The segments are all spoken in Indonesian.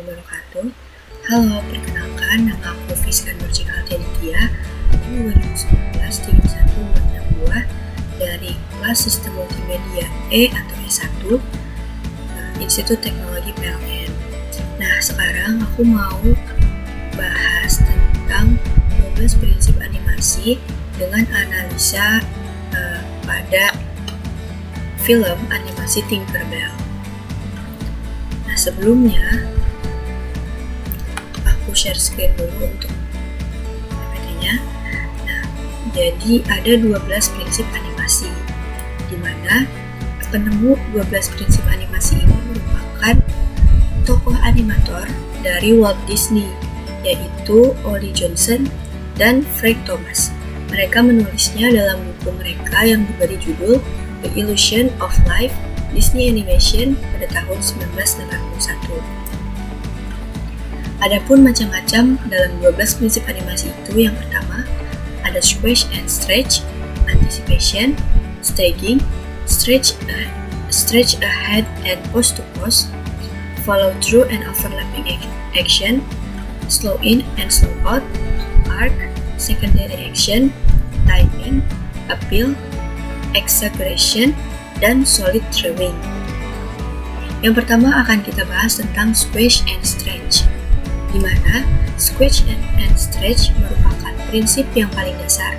wabarakatuh. Halo, perkenalkan nama aku Fiskan Nurjika Altaditya. Ini 2019 31 dari kelas Sistem Multimedia E atau S1 Institut Teknologi PLN. Nah, sekarang aku mau bahas tentang 12 prinsip animasi dengan analisa pada film animasi Tinkerbell. Nah, sebelumnya aku share screen dulu untuk PPT-nya. Nah, jadi ada 12 prinsip animasi, di mana penemu 12 prinsip animasi ini merupakan tokoh animator dari Walt Disney, yaitu Ollie Johnston dan Frank Thomas. Mereka menulisnya dalam buku mereka yang diberi judul The Illusion of Life Disney Animation pada tahun 1981. Adapun macam-macam dalam 12 prinsip animasi itu, yang pertama ada squash and stretch, anticipation, staging, stretch ahead and pose to pose, follow through and overlapping action, slow in and slow out, arc, secondary action, timing, appeal, exaggeration, dan solid drawing. Yang pertama akan kita bahas tentang squash and stretch, di mana squash and stretch merupakan prinsip yang paling dasar.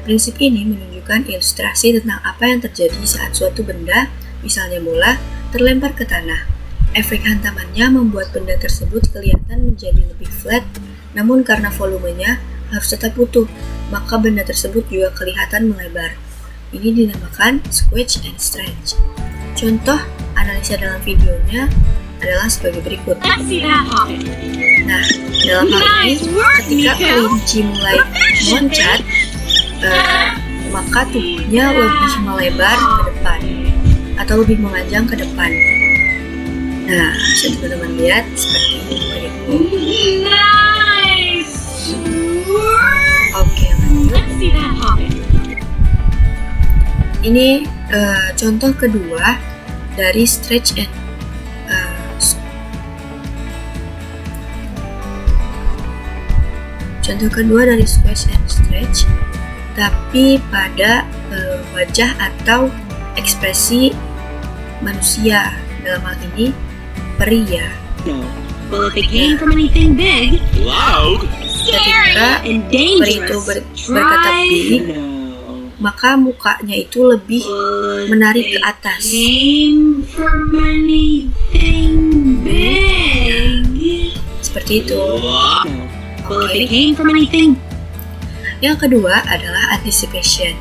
Prinsip ini menunjukkan ilustrasi tentang apa yang terjadi saat suatu benda, misalnya bola, terlempar ke tanah. Efek hantamannya membuat benda tersebut kelihatan menjadi lebih flat, namun karena volumenya harus tetap utuh, maka benda tersebut juga kelihatan melebar. Ini dinamakan squash and stretch. Contoh analisa dalam videonya adalah sebagai berikut. Nah, dalam hal ini, ketika kelinci mulai meloncat, maka tubuhnya lebih melebar ke depan atau lebih memanjang ke depan. Nah, bisa teman-teman lihat seperti berikut. Oke, lanjut. Ini contoh kedua dari stretch and squash and stretch, tapi pada wajah atau ekspresi manusia, dalam hal ini pria. Ketika peri itu berkata big, maka mukanya itu lebih menarik ke atas. Seperti itu. Oke. Yang kedua adalah anticipation,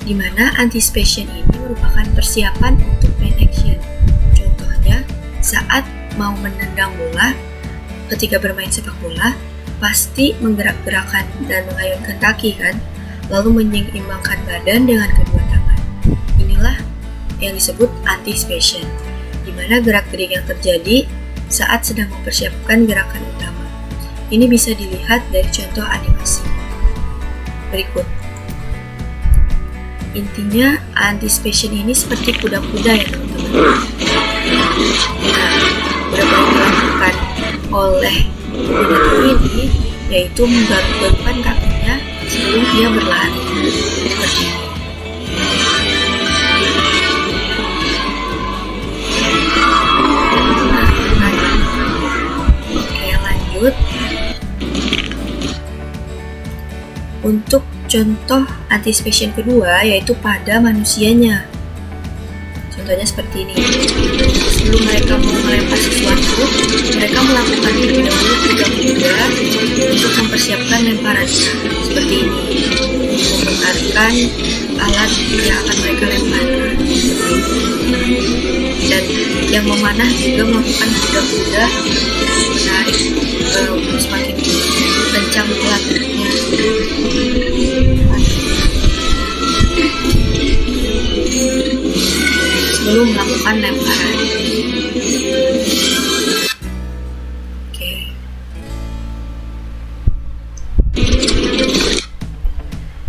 di mana anticipation ini merupakan persiapan untuk main action. Contohnya, saat mau menendang bola, ketika bermain sepak bola, pasti menggerak-gerakan dan mengayunkan kaki kan? Lalu menyeimbangkan badan dengan kedua tangan. Inilah yang disebut anticipation, di mana gerak-gerik yang terjadi saat sedang mempersiapkan gerakan utama. Ini bisa dilihat dari contoh animasi berikut. Intinya, anticipation ini seperti kuda-kuda ya teman-teman. Kuda-kuda dilakukan oleh kuda ini, yaitu menggaruk-garukkan kakinya sebelum dia berlari. Seperti ini. Oke, lanjut. Untuk contoh anticipation kedua, yaitu pada manusianya. Contohnya seperti ini. Sebelum mereka mau melempar sesuatu, mereka melakukan terlebih dahulu kuda-kuda untuk mempersiapkan lemparannya. Seperti ini, membongkarkan alat yang akan mereka lempar. Dan yang memanah juga melakukan kuda-kuda menarik semakin kencang pelatihnya. Sebelum melakukan lemparan. Oke.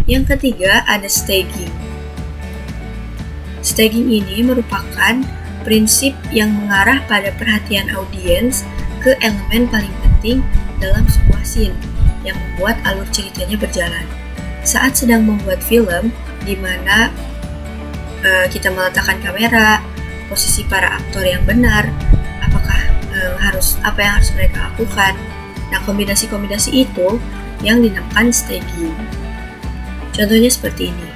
Yang ketiga ada staging. Staging ini merupakan prinsip yang mengarah pada perhatian audiens ke elemen paling penting dalam sebuah scene yang membuat alur ceritanya berjalan. Saat sedang membuat film, di mana kita meletakkan kamera, posisi para aktor yang benar, apa yang harus mereka lakukan. Nah, kombinasi-kombinasi itu yang dinamakan staging. Contohnya seperti ini.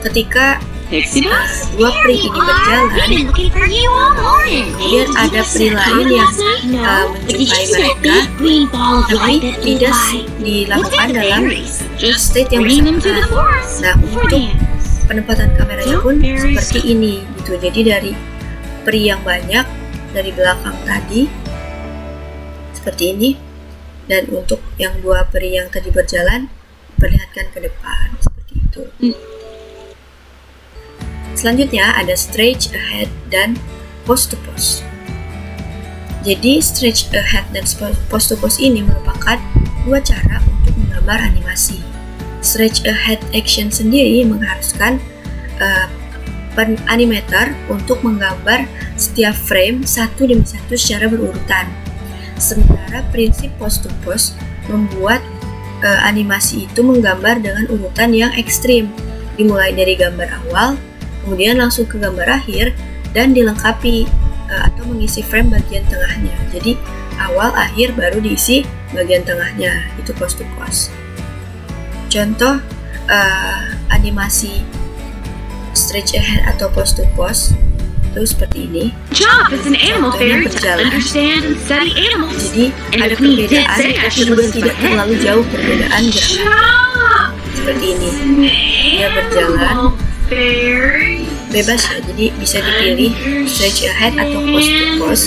Ketika dua peri ini berjalan, kemudian ada peri lain yang menjumpai mereka, tapi tidak dilakukan dalam state yang bersamaan. Nah, untuk penempatan kameranya pun seperti ini gitu. Jadi dari peri yang banyak dari belakang tadi seperti ini, dan untuk yang dua peri yang tadi berjalan perlihatkan ke depan seperti itu. Selanjutnya ada stretch ahead dan post to post. Jadi stretch ahead dan post to post ini merupakan dua cara untuk menggambar animasi. Stretch ahead action sendiri mengharuskan animator untuk menggambar setiap frame satu demi satu secara berurutan. Sementara prinsip post to post membuat animasi itu menggambar dengan urutan yang ekstrim, dimulai dari gambar awal, kemudian langsung ke gambar akhir, dan dilengkapi atau mengisi frame bagian tengahnya. Jadi awal, akhir, baru diisi bagian tengahnya, itu post to post. Contoh animasi stretch ahead atau post to post itu seperti ini. Contohnya berjalan. Jadi ada perbedaan, tapi juga tidak terlalu jauh perbedaan gerakan. Seperti ini. Dia berjalan bebas ya, jadi bisa dipilih stretch ahead atau post to post.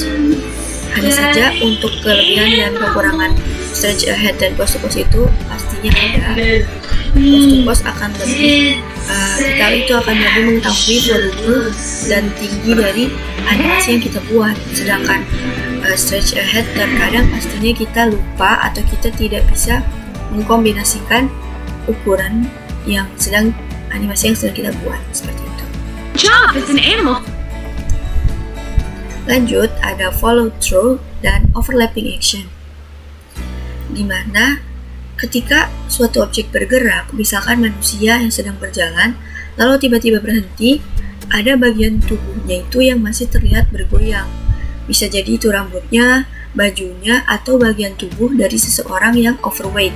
Hanya saja untuk kelebihan dan kekurangan stretch ahead dan post to post itu pastinya ada. Post to post akan lebih kita itu akan lebih mengetahui volume dan tinggi dari animasi yang kita buat. Sedangkan stretch ahead terkadang pastinya kita lupa atau kita tidak bisa mengkombinasikan ukuran yang sedang animasi yang sedang kita buat seperti itu. Lanjut, ada follow through dan overlapping action, di mana ketika suatu objek bergerak, misalkan manusia yang sedang berjalan, lalu tiba-tiba berhenti, ada bagian tubuhnya itu yang masih terlihat bergoyang. Bisa jadi itu rambutnya, bajunya, atau bagian tubuh dari seseorang yang overweight.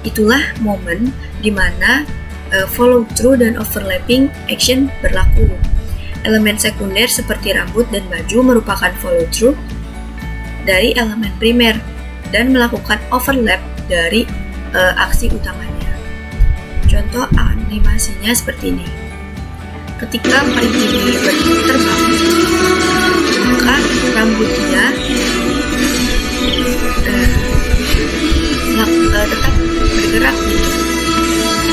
Itulah momen di mana follow through dan overlapping action berlaku. Elemen sekunder seperti rambut dan baju merupakan follow through dari elemen primer dan melakukan overlap dari aksi utamanya. Contoh animasinya seperti ini. Ketika peri ini terbang, maka rambutnya tetap bergerak,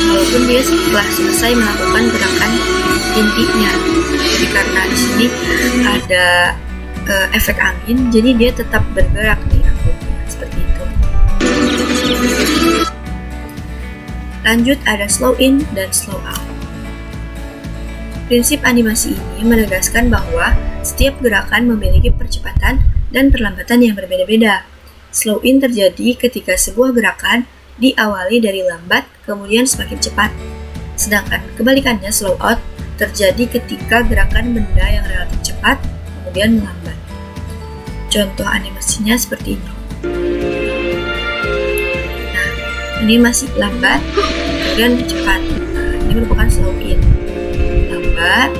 walaupun dia setelah selesai melakukan gerakan intinya. Jadi karena di sini ada efek angin, jadi dia tetap bergerak nih rambutnya seperti itu. Lanjut, ada slow in dan slow out. Prinsip animasi ini menegaskan bahwa setiap gerakan memiliki percepatan dan perlambatan yang berbeda-beda. Slow in terjadi ketika sebuah gerakan diawali dari lambat kemudian semakin cepat. Sedangkan kebalikannya, slow out terjadi ketika gerakan benda yang relatif cepat kemudian melambat. Contoh animasinya seperti ini. Nah, ini masih lambat kemudian cepat. Nah, ini merupakan slow in. Lambat,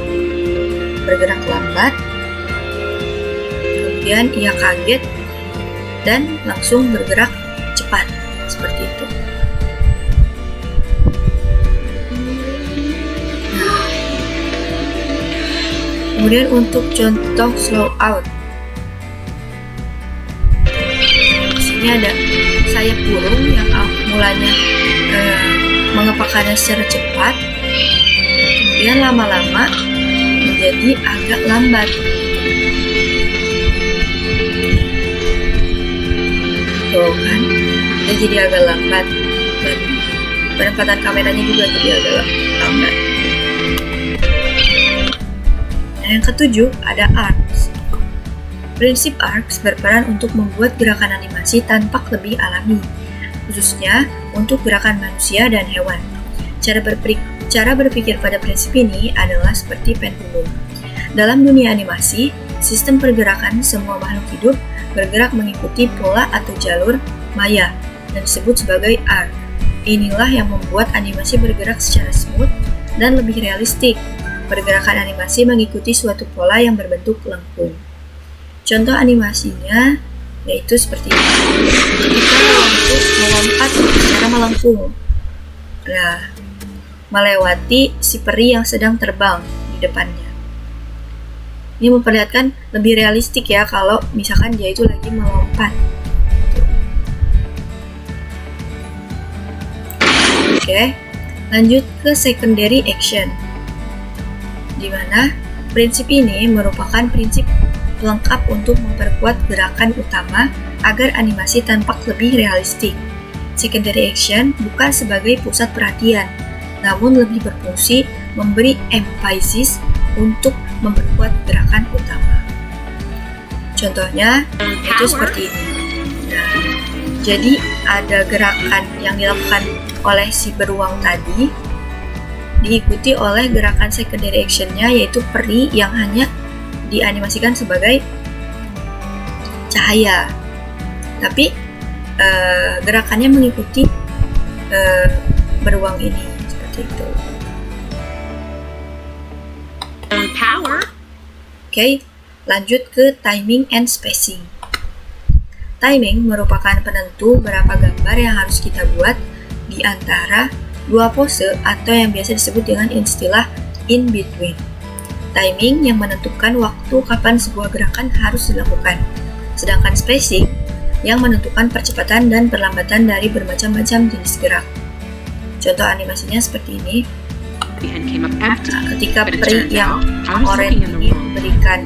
bergerak lambat, kemudian ia kaget dan langsung bergerak cepat, seperti itu. Nah, kemudian untuk contoh slow out, di sini ada sayap burung yang mulanya mengepakkannya secara cepat, kemudian lama-lama menjadi agak lambat. Tuh kan, dia jadi agak lambat, dan penempatan kameranya juga jadi agak lambat. Nah, yang ketujuh ada arcs. Prinsip ARCS berperan untuk membuat gerakan animasi tampak lebih alami, khususnya untuk gerakan manusia dan hewan. Cara berpikir pada prinsip ini adalah seperti pendulum. Dalam dunia animasi, sistem pergerakan semua makhluk hidup bergerak mengikuti pola atau jalur maya dan disebut sebagai arc. Inilah yang membuat animasi bergerak secara smooth dan lebih realistik. Pergerakan animasi mengikuti suatu pola yang berbentuk lengkung. Contoh animasinya yaitu seperti ini. Kita melompat secara melengkung. Nah, melewati si peri yang sedang terbang di depannya. Ini memperlihatkan lebih realistik ya kalau misalkan dia itu lagi melompat. Oke, lanjut ke secondary action, di mana prinsip ini merupakan prinsip pelengkap untuk memperkuat gerakan utama agar animasi tampak lebih realistik. Secondary action bukan sebagai pusat perhatian, namun lebih berfungsi memberi emphasis untuk memperkuat gerakan utama. Contohnya itu seperti ini. Nah, jadi ada gerakan yang dilakukan oleh si beruang tadi diikuti oleh gerakan secondary action-nya, yaitu peri yang hanya dianimasikan sebagai cahaya, tapi gerakannya mengikuti beruang ini seperti itu. Oke, lanjut ke timing and spacing. Timing merupakan penentu berapa gambar yang harus kita buat di antara dua pose atau yang biasa disebut dengan istilah in between. Timing yang menentukan waktu kapan sebuah gerakan harus dilakukan, sedangkan spacing yang menentukan percepatan dan perlambatan dari bermacam-macam jenis gerak. Contoh animasinya seperti ini. Ketika peri yang oranye ini memberikan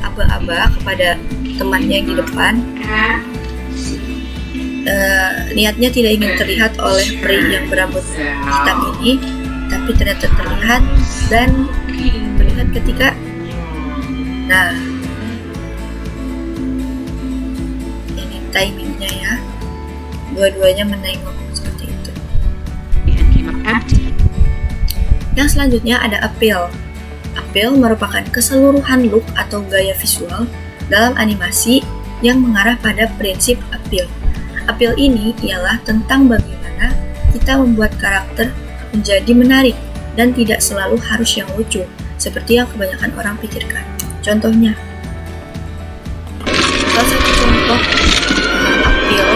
aba-aba kepada temannya yang di depan, niatnya tidak ingin terlihat oleh peri yang berambut hitam ini, tapi ternyata terlihat dan terlihat ketika ini timingnya ya, dua-duanya menengok seperti itu. Yang selanjutnya ada appeal. Appeal merupakan keseluruhan look atau gaya visual dalam animasi yang mengarah pada prinsip appeal. Appeal ini ialah tentang bagaimana kita membuat karakter menjadi menarik dan tidak selalu harus yang lucu, seperti yang kebanyakan orang pikirkan. Contohnya, salah satu contoh appeal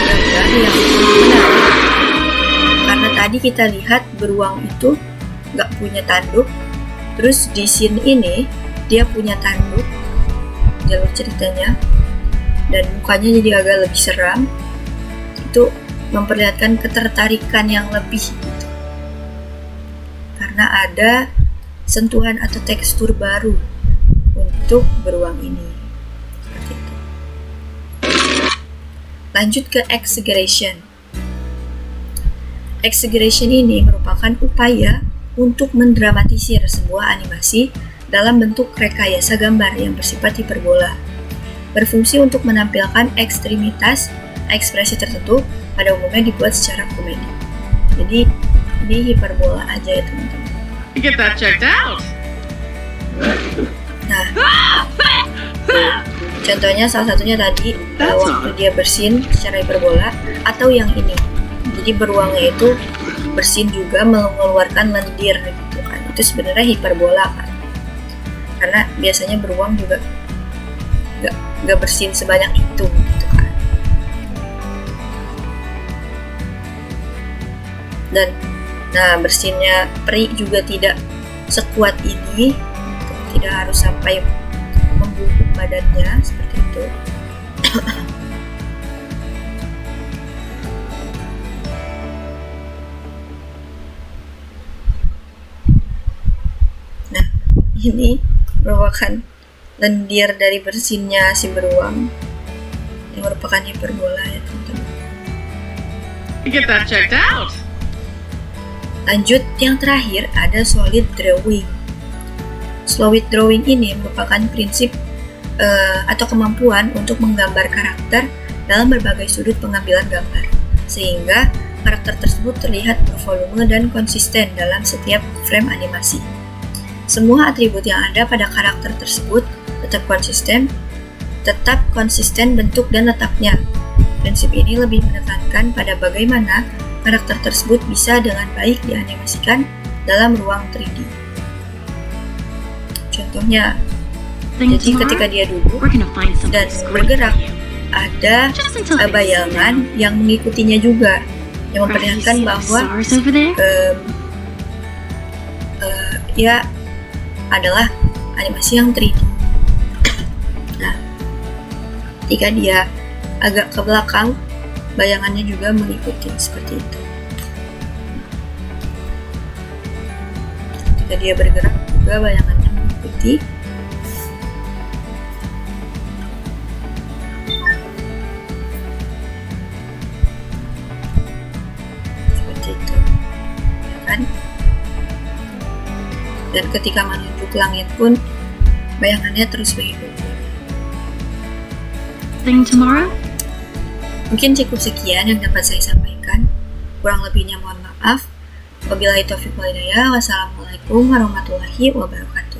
gambar yang menarik, karena tadi kita lihat beruang itu nggak punya tanduk, terus di scene ini dia punya tanduk, jalur ceritanya, dan mukanya jadi agak lebih seram. Itu memperlihatkan ketertarikan yang lebih gitu, karena ada sentuhan atau tekstur baru untuk beruang ini. Seperti itu. Lanjut ke exaggeration. Exaggeration ini merupakan upaya untuk mendramatisir sebuah animasi dalam bentuk rekayasa gambar yang bersifat hiperbola. Berfungsi untuk menampilkan ekstremitas ekspresi tertentu, pada umumnya dibuat secara komedi. Jadi ini hiperbola aja ya teman-teman. Get that checked out. Nah, contohnya salah satunya tadi waktu dia bersin secara hiperbola, atau yang ini. Jadi beruangnya itu bersin juga mengeluarkan lendir gitu kan. Itu sebenarnya hiperbola kan. Karena biasanya beruang juga nggak bersin sebanyak itu gitu kan. Dan bersinnya peri juga tidak sekuat ini, tidak harus sampai membungkuk badannya seperti itu. Nah, ini merupakan lendir dari bersinnya si beruang yang merupakan hiperbola ya teman-teman. Get that checked out. Lanjut, yang terakhir ada solid drawing. Solid drawing ini merupakan prinsip atau kemampuan untuk menggambar karakter dalam berbagai sudut pengambilan gambar, sehingga karakter tersebut terlihat bervolume dan konsisten dalam setiap frame animasi. Semua atribut yang ada pada karakter tersebut tetap konsisten bentuk dan letaknya. Prinsip ini lebih menekankan pada bagaimana karakter tersebut bisa dengan baik dianimasikan dalam ruang 3D. Contohnya, jadi ketika dia duduk dan bergerak, ada bayangan yang mengikutinya juga, yang memperlihatkan bahwa ya adalah animasi yang 3D. Nah, ketika dia agak ke belakang, bayangannya juga mengikuti seperti itu. Ketika dia bergerak juga bayangannya mengikuti. Seperti itu, ya kan? Dan ketika menunjuk langit pun bayangannya terus mengikuti. Tomorrow? Mungkin cukup sekian yang dapat saya sampaikan. Kurang lebihnya mohon maaf. Wabillahi taufiq wal hidayah. Wassalamualaikum warahmatullahi wabarakatuh.